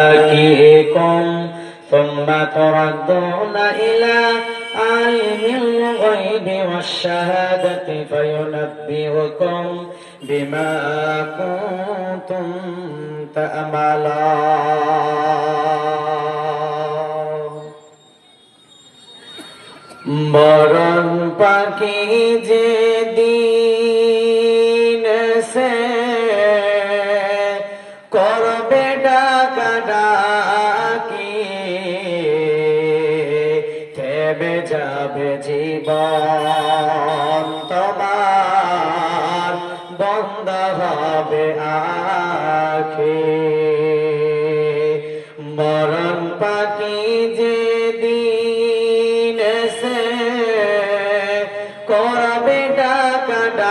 يحييكم ثم تردون إلى عالم الغيب والشهادة فينبئكم بما كنتم تعملون মরণ পাখি যে দিন সে করবে ডাকাডাকি থেমে যাবে জীবন তোমার বন্ধ হবে আখি মরণ পাখি যে দিন সে করবে ডাকাডাকি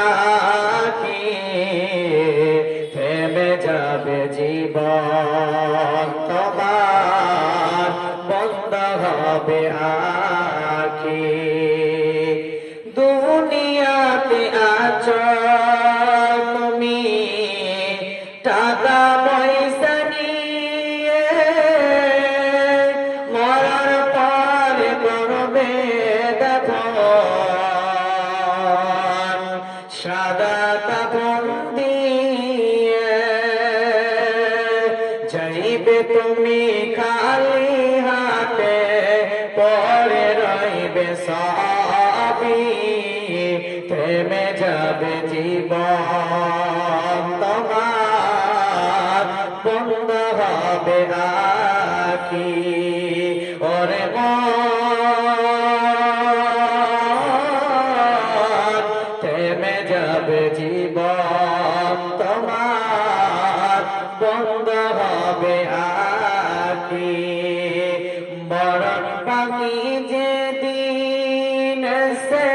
থেমে যাবে জীবন তোমার বন্ধ হবে আখি দুনিয়াতে আছো তুমি টাকা পয়সা নিয়ে মরার পরে করবে দাফন সাদা কাফন দিয়ে যাইবে তুমি খালি হাতে পরে রইবে সবই থেমে যাবে জীবন তোমার বন্ধ হবে আখি ওরে মন থেমে যাবে জীবন তোমার বন্ধ হবে আখি মরণ পাখি যে দিন সে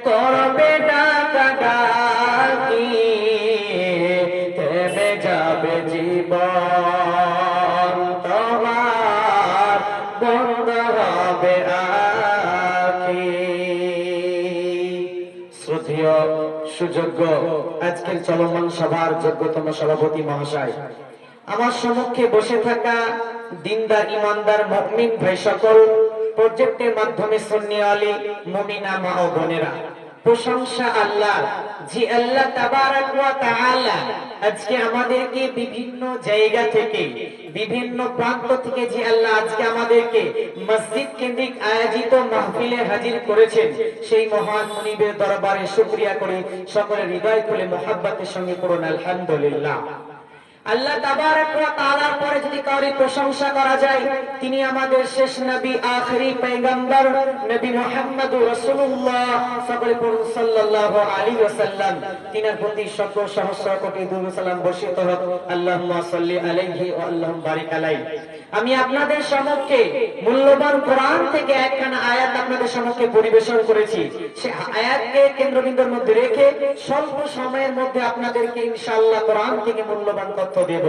করবে ডাকাডাকি থেমে যাবে জীবন তোমার বন্ধ হবে আখি শ্রদ্ধেয় সুযোগ্য আজকের চলমান সভার যোগ্যতম সভাপতি মহাশয় আমার সম্মুখে বসে থাকা দিনদার ইমানদার মুমিন ভাই সকল প্রজেক্টের মাধ্যমে সুন্নি আলী মুমিনা মা ও বোনেরা প্রশংসা আল্লাহ যে আল্লাহ তাবারক ওয়া তাআলা আজকে আমাদেরকে বিভিন্ন জায়গা থেকে বিভিন্ন প্রান্ত থেকে যে আল্লাহ আজকে আমাদেরকে মসজিদ কেন্দ্রিক আয়োজিত মাহফিলে হাজির করেছেন সেই মহান মুনিবের দরবারে শুকরিয়া করে সকলের হৃদয় খুলে মোহাব্বতের সঙ্গে পড়ুন আলহামদুলিল্লাহ আল্লাহ তাবারক ওয়া তাআলার পরে যদি কাউরি প্রশংসা করা যায় তিনি আমাদের শেষ নবী আখেরি পয়গম্বর নবী মুহাম্মদুর রাসূলুল্লাহ সাল্লাল্লাহু আলাইহি ওয়াসাল্লাম তিনার প্রতি শত সহস্র কোটি দুরূদ সালাম বর্ষিত হোক আল্লাহুম্মা সাল্লি আলাইহি ওয়া আল্লাহুম্মা বারিক আলাইহি আমি আপনাদের সম্মুখে মূল্যবান কোরআন থেকে একখানা আয়াত আপনাদের সম্মুখে পরিবেশন করেছি সেই আয়াতকে কেন্দ্রবিন্দুর মধ্যে রেখে স্বল্প সময়ের মধ্যে আপনাদেরকে ইনশাআল্লাহ কোরআন থেকে মূল্যবান তথ্য দেব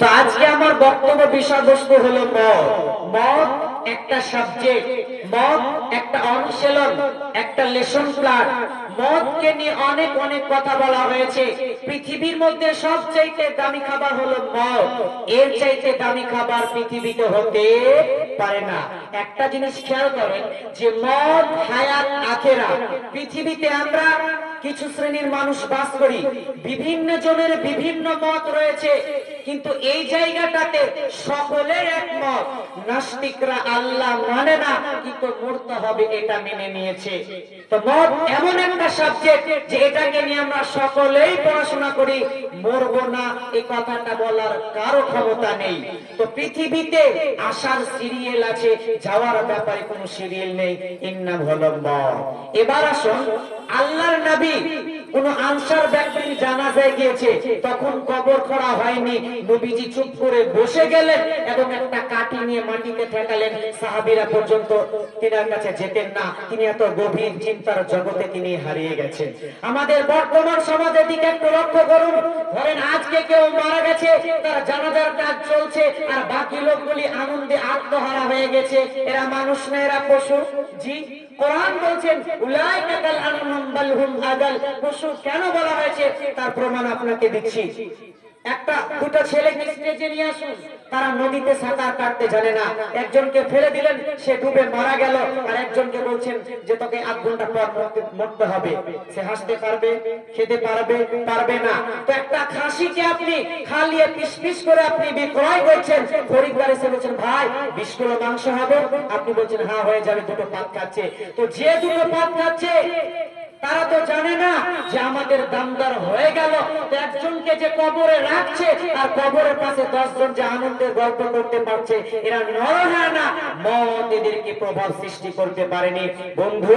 তো আজকে আমার বক্তব্য বিষয়বস্তু হলো মদ মদ একটা সাবজেক্ট মদ একটা অনুশীলন একটা লেসন প্ল্যান মদকে নিয়ে অনেক অনেক কথা বলা হয়েছে পৃথিবীর মধ্যে সবচাইতে দামি খাবার হলো মদ এর চাইতে দামি খাবার পৃথিবীতে হতে পারে না একটা জিনিস খেয়াল করেন যে মদ হায়াত আখেরাত পৃথিবীতে আমরা কিছু শ্রেণীর মানুষ বাস করি বিভিন্ন জনের বিভিন্ন মত রয়েছে কিন্তু এই জায়গাটাতে সকলের একমত নাস্তিকরা আল্লাহ মানে না কিন্তু মরতে হবে এটা মেনে নিয়েছে তো মত এমন একটা সাবজেক্ট যে এটাকে নিয়ে আমরা সকলেই পড়াশোনা করি মরবো না এই কথাটা বলার কারো ক্ষমতা নেই তো পৃথিবীতে আসার সিরিয়াল আছে যাওয়ার ব্যাপারে কোনো সিরিয়াল নেই এর নাম হলো মত এবার আসুন আল্লাহর নবী কোন আনসার ব্যক্তির জানাজায় গিয়েছে তখন কবর করা হয়নি নবীজি চুপ করে বসে গেলেন এবং একটা কাঠি নিয়ে মাটিতে ঠেকালেন সাহাবীরা পর্যন্ত তিনার কাছে যেতেন না তিনি এত গভীর চিন্তার জগতে তিনি হারিয়ে গেছেন আমাদের বর্তমান সমাজের দিকে একটু লক্ষ্য করুন ধরেন আজকে কেউ মারা গেছে তার জানাজার কাজ চলছে আর বাকি লোকগুলি আনন্দে আত্মহারা হয়ে গেছে এরা মানুষ না এরা পশু জি কোরআন বলছেন উলাইকা কাল আনআম বাল হুম আদাল পশু কেন বলা হয়েছে তার প্রমাণ আপনাকে দিচ্ছি একটা দুটো ছেলেকে স্টেজে নিয়ে আসুন, তারা নদীতে সাঁতার কাটতে জানে না, একজনকে ফেলে দিলেন, সে ডুবে মারা গেল, আর একজনকে বলছেন যে তোকে 8 ঘন্টা পর মরতে হবে। সে হাসতে পারবে, খেতে পারবে, পারবে না। তো একটা খাসিকে আপনি খালিয়ে পিস পিস করে আপনি বিক্রয় করছেন, খরিদ্দার এসে বলছেন ভাই 20 কিলো মাংস হবে, আপনি বলছেন হ্যাঁ হয়ে যাবে, দুটো পাত খাচ্ছে। তো যে দুটো পাত খাচ্ছে তারা তো জানে না যে আমাদের দামদার হয়ে গেল। একজনকে যে কবরে রাখছে আর কবরের পাশে 10 জন যে আনন্দের গল্প করতে পারছে, এরা নরহানা মত এদেরকে প্রভাব সৃষ্টি করতে পারেনি। বন্ধু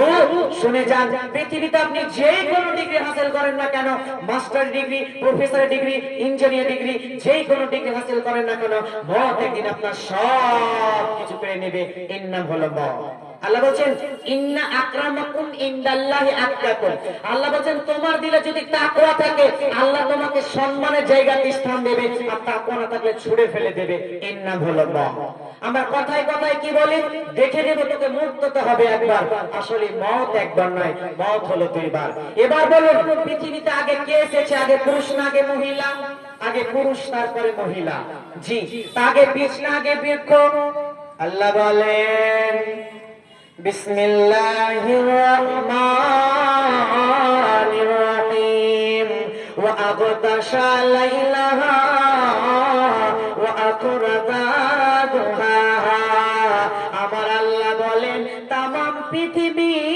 শুনে যান, পৃথিবীতে আপনি যে কোনো ডিগ্রি হাসিল করেন না কেন, master degree, professor degree, engineer degree, যে কোনো ডিগ্রি হাসিল করেন না কেন, মত একদিন আপনার সব কিছু কেড়ে নেবে। এর নাম হলো মত। আল্লাহ বলেন ইন্না আকরামাকুম ইনদাল্লাহি আতকাকুম। আল্লাহ বলেন তোমার দিলে যদি তাকওয়া থাকে, আল্লাহ তোমাকে সম্মানের জায়গাতে স্থান দেবে, আর তাকওয়া না থাকলে ছুঁড়ে ফেলে দেবে। এর নাম হলো মত। আমরা কথায় কথায় কি বলি, দেখে নেব তোকে মুক্ত হতে হবে একবার, আসলে মত একবার নয়, মত হলো 2 বার। এবার বলুন পৃথিবীতে আগে কে এসেছে? আগে পুরুষ না আগে মহিলা? আগে পুরুষ তারপরে মহিলা। জি, আগে বীজ না আগে বৃক্ষ? আল্লাহ বলেন বিসমিল্লাহির রহমানির রহিম ওয়া আগতাশা লাইলাহা ওয়া আকরাদা দুহাহা। আমার আল্লাহ বলেন তামাম পৃথিবীটাকে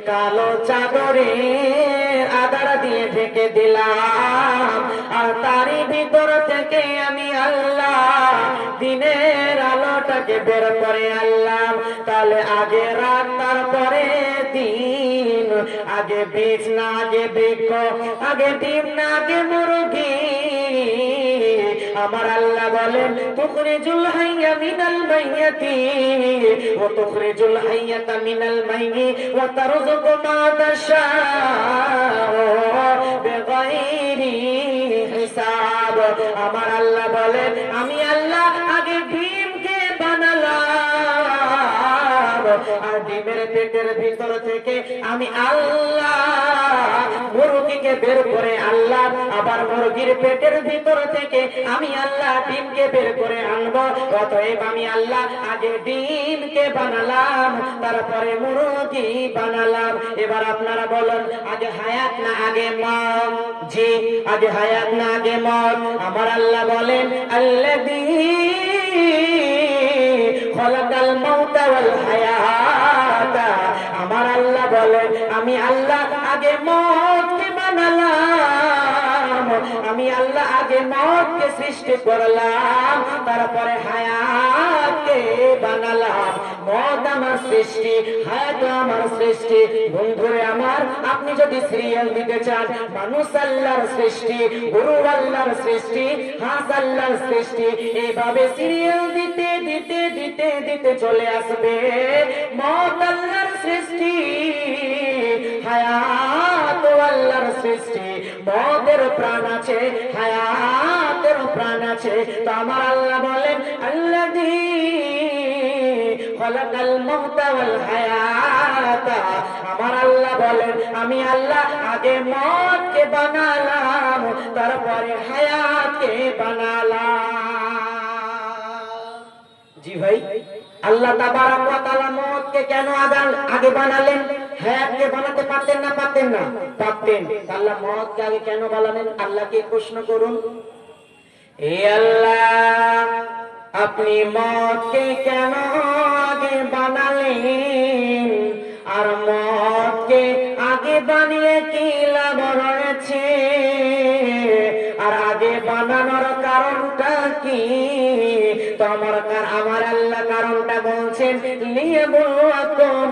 কালো চাদরে আধার দিয়ে ঢেকে দিলাম, আর তারই ভিতর থেকে আমি আল্লাহ দিনের আলোটাকে বের করে আনলাম। তাহলে আগে রাত তারপরে দিন, আগে বীজ না আগে বৃক্ষ, আগে ডিম না আগে মুরগি। আমার আল্লাহ বলেন তুখরিজুল হাইয়া মিনাল মাইয়াতি ওয়া তুখরিজুল হাইয়াতা মিনাল মাইয়্যিত ওয়া তারযুকু মা তাশাউ বিগাইরি হিসাব। আমার আল্লাহ বলেন আমি আল্লাহ আগে ডিমকে বানালাম, আর ডিমের পেটের ভিতর থেকে আমি আল্লাহ মুরগিকে বের করে আনলাম, আবার মুরগির পেটের ভিতর থেকে আমি আল্লাহ ডিমকে বের করে আনবো। অতএব আমি আল্লাহ আগে ডিমকে বানালাম, তারপরে মুরগি বানালাম। এবার আপনারা বলেন আগে হায়াত না আগে মত? জি, আগে হায়াত না আগে মত? আমার আল্লাহ বলেন আল্লাযী খালাকাল মাউতা ওয়াল হায়াতা। আমার আল্লাহ বলেন আমি আল্লাহ আগে মতকে বানালাম, আমি আল্লাহ আগে মতকে সৃষ্টি করলাম, তারপরে হায়াতকে বানালাম। মত আমার সৃষ্টি, হায়াত আমার সৃষ্টি। বন্ধুরে আমার, আপনি যদি সিরিয়াল দিতে চান, মানুষ আল্লাহর সৃষ্টি, গরু আল্লাহর সৃষ্টি, হাঁস আল্লাহর সৃষ্টি, এইভাবে সিরিয়াল দিতে দিতে দিতে দিতে চলে আসবে মত আল্লাহর সৃষ্টি, হায়াত আল্লাহর সৃষ্টি। মতের প্রাণ আছে, হায়াতের প্রাণ আছে। তো আমার আল্লাহ বলেন আল্লাযী খালাকাল মাউতা ওয়াল হায়াতা। আমার আল্লাহ বলেন আমি আল্লাহ আগে মতকে বানালাম, তারপরে হায়াতকে বানালাম। জি ভাই, আল্লাহ তাবারাক ওয়া তাআলা মতকে কেন আগে বানালেন? হায়াতকে বানাতে পারতেন না? পারতেন না? পারতেন। আল্লাহ মতকে আগে কেন বানালেন? আল্লাহকে প্রশ্ন করুন, এ আল্লাহ আপনি মতকে কেন আগে বানালেন? আর মতকে আগে বানিয়ে কি লাভ রয়েছে? আর আগে বানানোর কারণটা কি? তো আমার আল্লাহ কারণটা বলছেন লিয়াবলুয়াকুম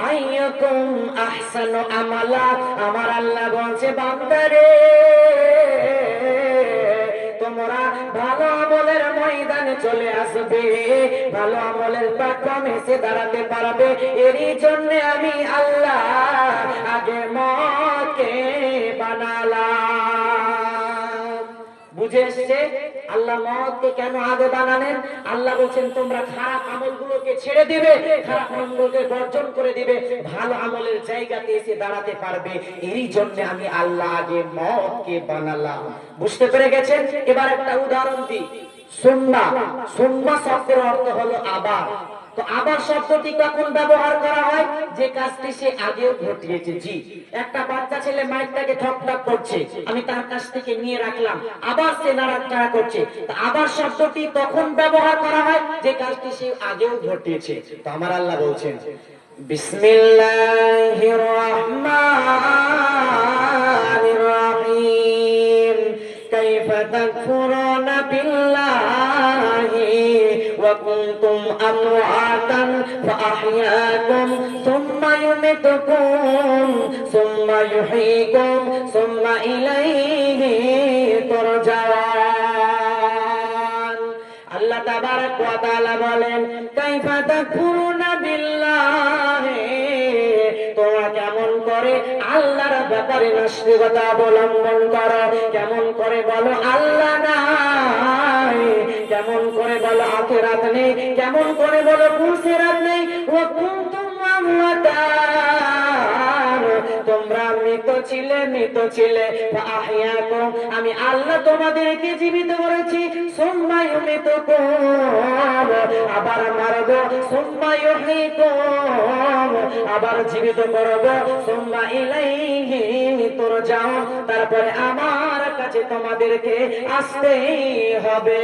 আইয়াকুম আহসানু আমালা। আমার আল্লাহ বলছে বান্দারে তোমরা ভালো আমলের ময়দানে চলে আসবে, ভালো আমলের প্ল্যাটফর্মে এসে দাঁড়াতে পারবে। এরই জন্য আমি আল্লাহ আগে মতকে বানালাম। বুঝে এসছে? আল্লাহ মওতকে কেন আগে বানালেন? আল্লাহ বলছেন তোমরা খারাপ আমলগুলোকে ছেড়ে দিবে, খারাপ আমলগুলোকে বর্জন করে দিবে, ভালো আমলের জায়গাতে এসে দাঁড়াতে পারবে। এরই জন্য আমি আল্লাহ আগে মওতকে বানালাম। বুঝতে পেরে গেছেন? এবার একটা উদাহরণ দিই। সুন্নাহ, সুন্নাহ শব্দের অর্থ হলো আবার। তো আবার শব্দটি কখন ব্যবহার করা হয়? যে কাজটি সে আগেও ঘটিয়েছে। জি, একটা বাচ্চা ছেলে মাইকটাকে ঠকঠক করছে, আমি তার কাছ থেকে নিয়ে রাখলাম, আবার সে নাড়াচাড়া করছে। তো আবার শব্দটি তখন ব্যবহার করা হয় যে কাজটি সে আগেও ঘটিয়েছে। তো আমার আল্লাহ বলছেন বিসমিল্লাহির রহমানির রহিম কাইফা তাকফুরুনা বিল্লাহি وكنتم أمواتا فأحياكم ثم يميتكم ثم يحييكم ثم إليه ترجعون। আল্লাহ তাবারক ওয়া তাআলা বলেন কাইফা তাকফুরুনা বিল্লাহি, তোমরা কেমন করে আল্লাহর ব্যাপারে নাস্তিকতা অবলম্বন করো? কেমন করে বলো আল্লাহ নাই? কেমন করে বলো আখিরাত নেই? কেমন করে বলো পুরসিরাত নেই? ওয়া কুনতুম আমওয়াতান, তোমরা মৃত ছিলে, মৃত ছিলে। ফাআহইয়াকুম, আমি আল্লাহ তোমাদেরকে জীবিত করেছি। সুম্মা ইউমিতুকুম, আবার মারব। সুম্মা ইউহয়িকুম, আবার জীবিত করব। সুম্মা ইলাইহি তুরজাউন, তারপরে আমার কাছে তোমাদেরকে আসতেই হবে।